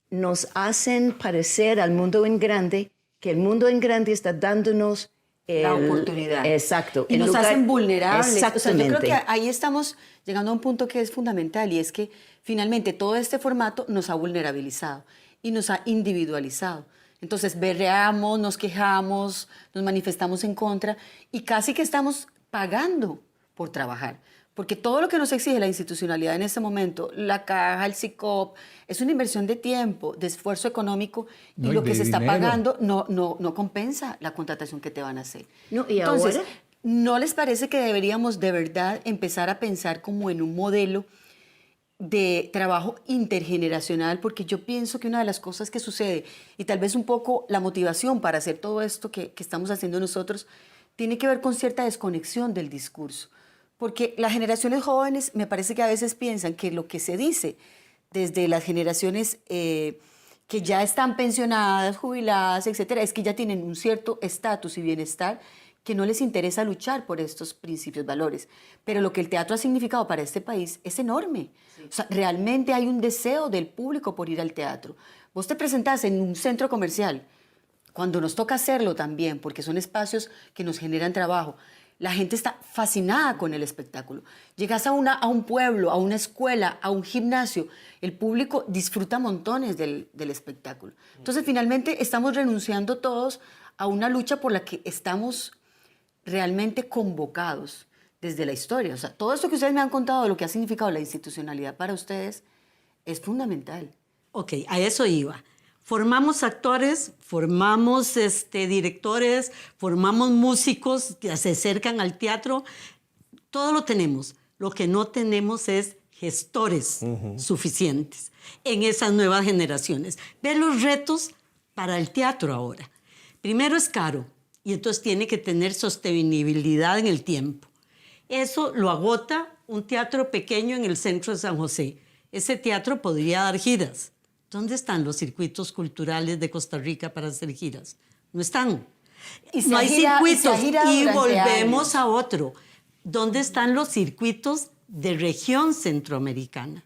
nos hacen parecer al mundo en grande que el mundo en grande está dándonos La oportunidad. Exacto. Y en nos lugar- hacen vulnerables. O sea, Exactamente. yo creo que ahí estamos llegando a un punto que es fundamental y es que finalmente todo este formato nos ha vulnerabilizado y nos ha individualizado. Entonces berreamos, nos quejamos, nos manifestamos en contra y casi que estamos pagando por trabajar. Porque todo lo que nos exige la institucionalidad en este momento, la caja, el SICOP, es una inversión de tiempo, de esfuerzo económico y No, y lo que de se está dinero. pagando no compensa la contratación que te van a hacer. No, y Entonces, ahora- ¿no les parece que deberíamos de verdad empezar a pensar como en un modelo de trabajo intergeneracional? Porque yo pienso que una de las cosas que sucede, y tal vez un poco la motivación para hacer todo esto que estamos haciendo nosotros, tiene que ver con cierta desconexión del discurso. Porque las generaciones jóvenes me parece que a veces piensan que lo que se dice desde las generaciones que ya están pensionadas, jubiladas, etcétera, es que ya tienen un cierto estatus y bienestar que no les interesa luchar por estos principios, valores. Pero lo que el teatro ha significado para este país es enorme. O sea, realmente hay un deseo del público por ir al teatro. Vos te presentás en un centro comercial, cuando nos toca hacerlo también, porque son espacios que nos generan trabajo. La gente está fascinada con el espectáculo. Llegas a un pueblo, a una escuela, a un gimnasio, el público disfruta montones del espectáculo. Entonces, finalmente, estamos renunciando todos a una lucha por la que estamos realmente convocados desde la historia. O sea, todo esto que ustedes me han contado de lo que ha significado la institucionalidad para ustedes es fundamental. Ok, a eso iba. Formamos actores, formamos directores, formamos músicos que se acercan al teatro. Todo lo tenemos. Lo que no tenemos es gestores suficientes en esas nuevas generaciones. Ve los retos para el teatro ahora. Primero es caro y entonces tiene que tener sostenibilidad en el tiempo. Eso lo agota un teatro pequeño en el centro de San José. Ese teatro podría dar giras. ¿Dónde están los circuitos culturales de Costa Rica para hacer giras? no están. Y se No ha hay girado- y se circuitos. ha girado Y durante volvemos años. a otro. ¿Dónde están los circuitos de región centroamericana?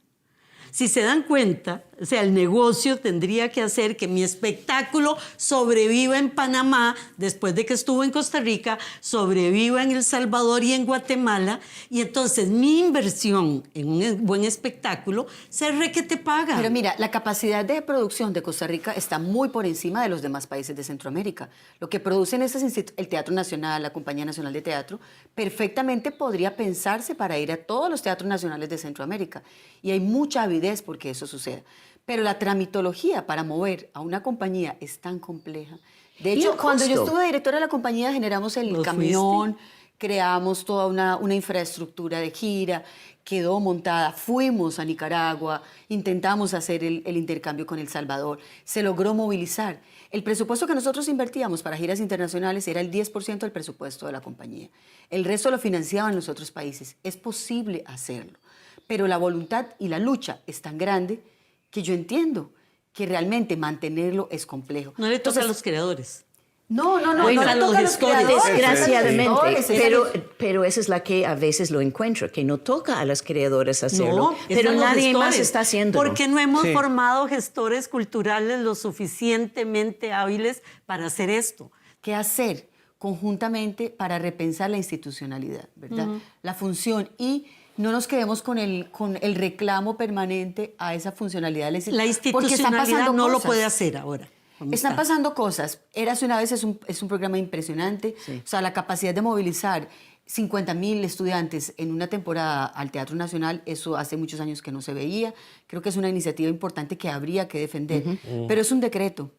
Si se dan cuenta, o sea, el negocio tendría que hacer que mi espectáculo sobreviva en Panamá después de que estuvo en Costa Rica, sobreviva en El Salvador y en Guatemala, y entonces mi inversión en un buen espectáculo se requete paga. Pero mira, la capacidad de producción de Costa Rica está muy por encima de los demás países de Centroamérica. Lo que producen el Teatro Nacional, la Compañía Nacional de Teatro, perfectamente podría pensarse para ir a todos los teatros nacionales de Centroamérica. Y hay mucha avidez porque eso suceda. Pero la tramitología para mover a una compañía es tan compleja. De Y hecho, el cuando yo costo. estuve directora de la compañía, generamos el ¿Lo camión, creamos toda una infraestructura de gira, quedó montada, fuimos a Nicaragua, intentamos hacer el intercambio con El Salvador, se logró movilizar. El presupuesto que nosotros invertíamos para giras internacionales era el 10% del presupuesto de la compañía. El resto lo financiaban los otros países. Es posible hacerlo, pero la voluntad y la lucha es tan grande que yo entiendo que realmente mantenerlo es complejo. No le toca Entonces, a los creadores. No, Bueno, no le a los toca a los gestores. creadores, Desgraciadamente, a los gestores, pero esa es la que a veces lo encuentro, que no toca a los creadores hacerlo, No, es pero a los nadie más gestores, está haciéndolo. Porque no hemos Sí. formado gestores culturales lo suficientemente hábiles para hacer esto. ¿Qué hacer conjuntamente para repensar la institucionalidad, verdad? La función, y no nos quedemos con el reclamo permanente a esa funcionalidad de La porque están institucionalidad pasando no lo cosas. puede hacer ahora. como Están está. pasando cosas. Érase una vez es un programa impresionante. O sea, la capacidad de movilizar 50.000 estudiantes en una temporada al Teatro Nacional, eso hace muchos años que no se veía. Creo que es una iniciativa importante que habría que defender. Pero es un decreto.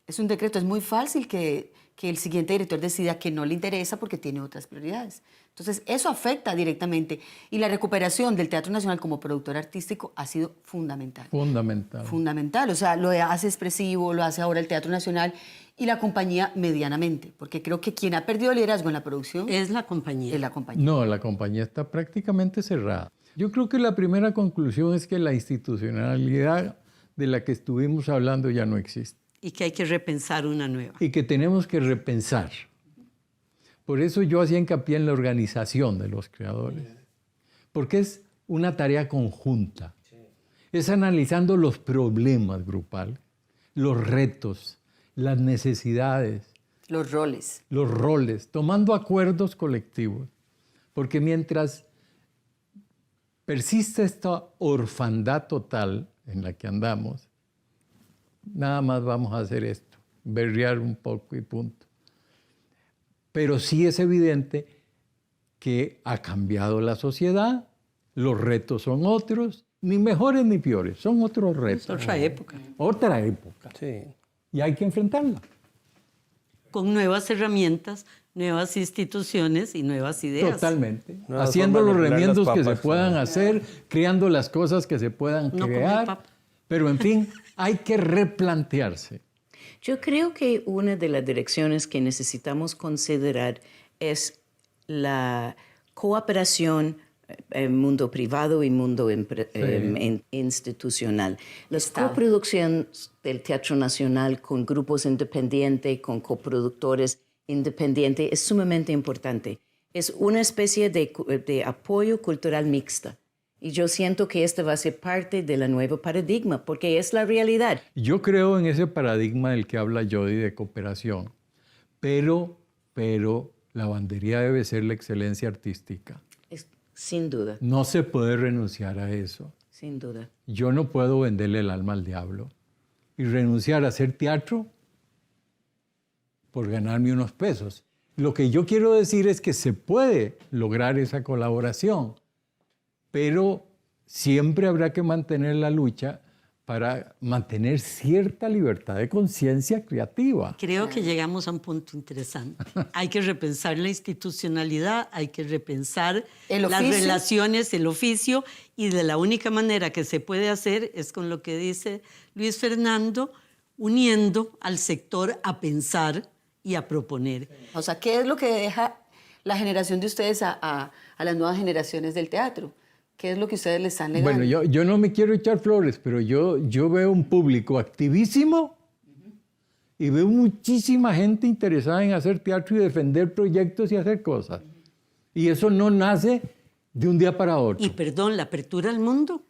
Es un decreto. Es muy fácil que el siguiente director decida que no le interesa porque tiene otras prioridades. Entonces, eso afecta directamente. Y la recuperación del Teatro Nacional como productor artístico ha sido fundamental. Fundamental. Fundamental. O sea, lo hace Expresivo, lo hace ahora el Teatro Nacional y la compañía medianamente. Porque creo que quien ha perdido liderazgo en la producción Es la compañía. es la compañía. No, la compañía está prácticamente cerrada. Yo creo que la primera conclusión es que la institucionalidad de la que estuvimos hablando ya no existe Y que hay que repensar una nueva. y que tenemos que repensar. Por eso yo hacía hincapié en la organización de los creadores, porque es una tarea conjunta. Es analizando los problemas grupales, los retos, las necesidades, Los roles. los roles, tomando acuerdos colectivos. Porque mientras persiste esta orfandad total en la que andamos, nada más vamos a hacer esto, berrear un poco y punto. Pero sí es evidente que ha cambiado la sociedad, los retos son otros, ni mejores ni peores, son otros Es retos. otra época. Otra época. Sí. Y hay que enfrentarla. Con nuevas herramientas, nuevas instituciones y nuevas ideas. Totalmente. Nuevas Haciendo formas los de arreglar las remiendos que se papas. puedan hacer, creando las cosas que se puedan No comer crear. papa. Pero en fin, hay que replantearse. Yo creo que una de las direcciones que necesitamos considerar es la cooperación mundo privado y mundo institucional. Las coproducciones del Teatro Nacional con grupos independientes, con coproductores independientes, es sumamente importante. Es una especie de apoyo cultural mixta. Y yo siento que esta va a ser parte de la nueva paradigma, porque es la realidad. Yo creo en ese paradigma del que habla Jody de cooperación, pero la bandería debe ser la excelencia artística. Sin duda, No se puede renunciar a eso. sin duda. Yo no puedo venderle el alma al diablo y renunciar a hacer teatro por ganarme unos pesos. Lo que yo quiero decir es que se puede lograr esa colaboración, pero siempre habrá que mantener la lucha para mantener cierta libertad de conciencia creativa. Creo que llegamos a un punto interesante. Hay que repensar la institucionalidad, hay que repensar El las oficio. relaciones, el oficio, y de la única manera que se puede hacer es con lo que dice Luis Fernando, uniendo al sector a pensar y a proponer. O sea, ¿qué es lo que deja la generación de ustedes a las nuevas generaciones del teatro? ¿Qué es lo que ustedes le están legando? Bueno, yo no me quiero echar flores, pero yo veo un público activísimo y veo muchísima gente interesada en hacer teatro y defender proyectos y hacer cosas. Y eso no nace de un día para otro. Y perdón, la apertura al mundo.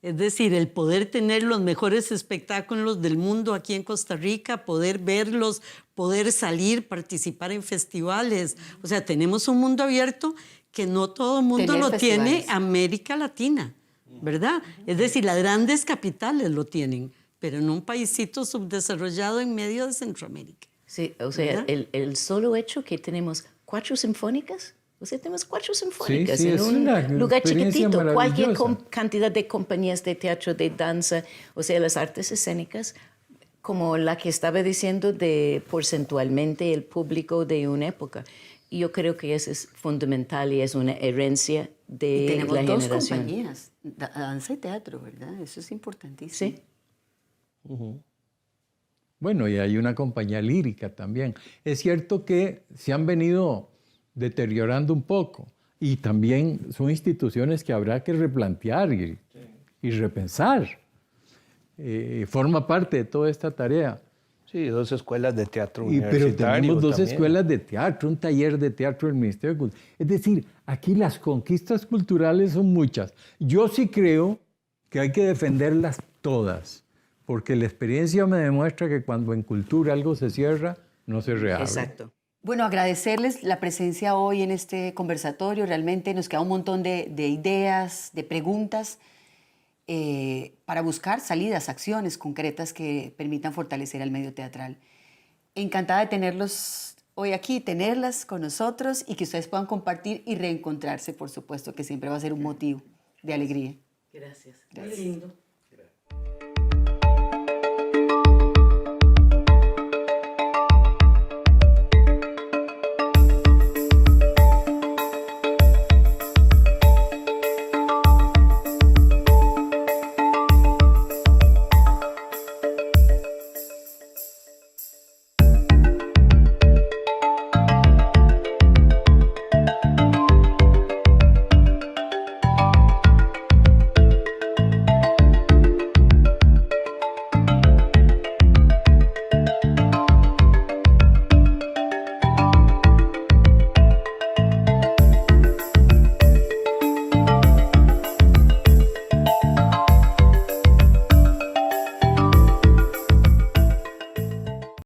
Es decir, el poder tener los mejores espectáculos del mundo aquí en Costa Rica, poder verlos, poder salir, participar en festivales. O sea, tenemos un mundo abierto que no todo el mundo lo tiene América Latina, ¿verdad? Es decir, las grandes capitales lo tienen, pero en un paísito subdesarrollado en medio de Centroamérica. Sí, o sea, el solo hecho que tenemos 4 sinfónicas, o sea, tenemos 4 sinfónicas Sí, en es un una lugar experiencia chiquitito, cualquier maravillosa. cantidad de compañías de teatro, de danza, o sea, las artes escénicas, como la que estaba diciendo de porcentualmente el público de una época. Y yo creo que eso es fundamental y es una herencia de Y tenemos la dos generación. compañías, danza y teatro, ¿verdad? Eso es importantísimo. Sí. Bueno, y hay una compañía lírica también. Es cierto que se han venido deteriorando un poco y también son instituciones que habrá que replantear y repensar. Forma parte de toda esta tarea. Sí, 2 escuelas de teatro Pero universitario tenemos 2 también. escuelas de teatro, un taller de teatro del Ministerio de Cultura. Es decir, aquí las conquistas culturales son muchas. Yo sí creo que hay que defenderlas todas, porque la experiencia me demuestra que cuando en cultura algo se cierra, no se reabre. Exacto. Bueno, agradecerles la presencia hoy en este conversatorio. Realmente nos queda un montón de ideas, de preguntas para buscar salidas, acciones concretas que permitan fortalecer al medio teatral. Encantada de tenerlos hoy aquí, tenerlas con nosotros y que ustedes puedan compartir y reencontrarse, por supuesto, que siempre va a ser un motivo de alegría. Gracias. Qué lindo.